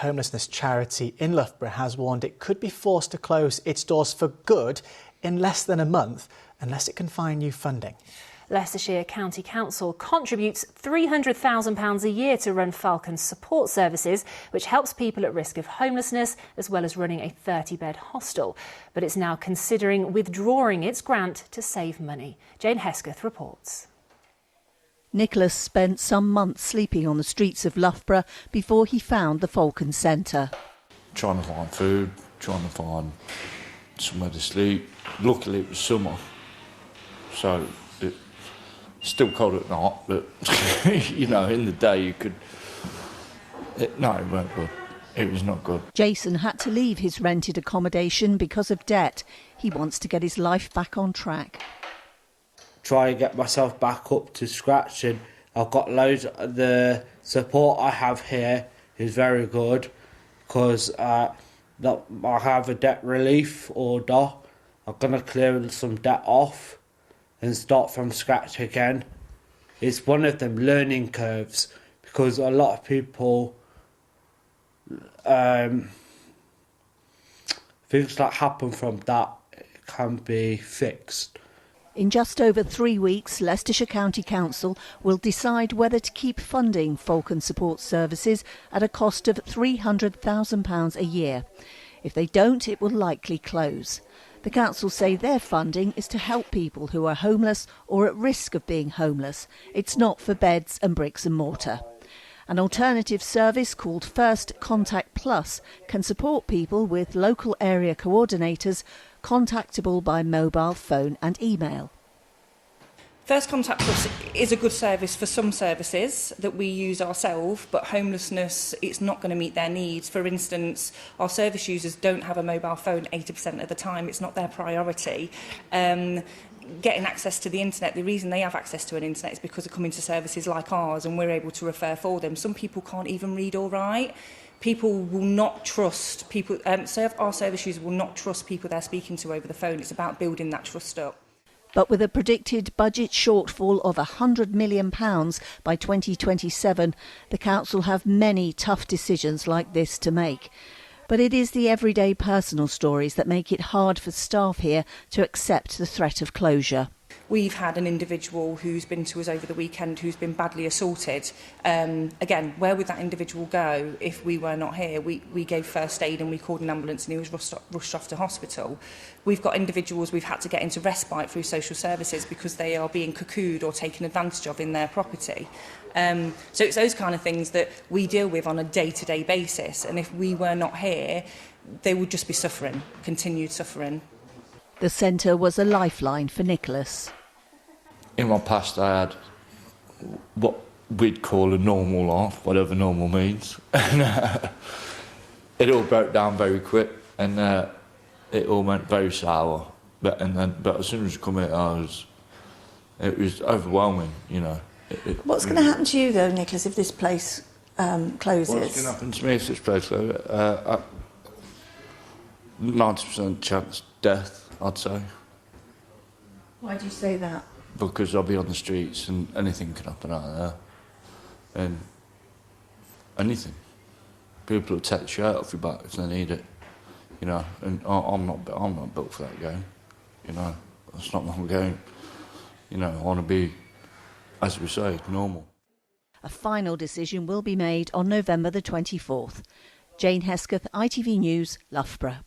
homelessness charity in Loughborough has warned it could be forced to close its doors for good in less than a month unless it can find new funding. Leicestershire County Council contributes £300,000 a year to run Falcon's support services, which helps people at risk of homelessness, as well as running a 30-bed hostel. But it's now considering withdrawing its grant to save money. Jane Hesketh reports. Nicholas spent some months sleeping on the streets of Loughborough before he found the Falcon Centre. Trying to find food, trying to find somewhere to sleep. Luckily it was summer, so it's still cold at night, but you know, in the day you could... No, it weren't good. It was not good. Jason had to leave his rented accommodation because of debt. He wants to get his life back on track. Try and get myself back up to scratch, and I've got loads of the support I have here is very good because I have a debt relief order. I'm going to clear some debt off and start from scratch again. It's one of them learning curves because a lot of people things that happen from that can be fixed. In just over 3 weeks, Leicestershire County Council will decide whether to keep funding Falcon Support Services at a cost of £300,000 a year. If they don't, it will likely close. The council say their funding is to help people who are homeless or at risk of being homeless. It's not for beds and bricks and mortar. An alternative service called First Contact Plus can support people with local area coordinators contactable by mobile phone and email. First Contact Plus is a good service for some services that we use ourselves, but homelessness, it's not going to meet their needs. For instance, our service users don't have a mobile phone 80% of the time. It's not their priority. Getting access to the internet, the reason they have access to an internet is because they're coming to services like ours and we're able to refer for them. Some people can't even read or write. People will not trust people. Our service users will not trust people they're speaking to over the phone. It's about building that trust up. But with a predicted budget shortfall of £100 million by 2027, the council have many tough decisions like this to make. But it is the everyday personal stories that make it hard for staff here to accept the threat of closure. We've had an individual who's been to us over the weekend who's been badly assaulted. Again, where would that individual go if we were not here? We gave first aid and we called an ambulance and he was rushed off to hospital. We've got individuals we've had to get into respite through social services because they are being cocooned or taken advantage of in their property. So it's those kind of things that we deal with on a day-to-day basis, and if we were not here, they would just be suffering, continued suffering. The centre was a lifeline for Nicholas. In my past I had what we'd call a normal life, whatever normal means. And it all broke down very quick and it all went very sour. But as soon as you come here, it was overwhelming, you know. What's going to happen to you though, Nicholas, if this place closes? What's going to happen to me if this place closes? 90% chance death, I'd say. Why do you say that? Because I'll be on the streets and anything can happen out there. And anything. People will take the shirt off your back if they need it. You know, and I'm not built for that game. You know, that's not my game. You know, I want to be, as we say, normal. A final decision will be made on November the 24th. Jane Hesketh, ITV News, Loughborough.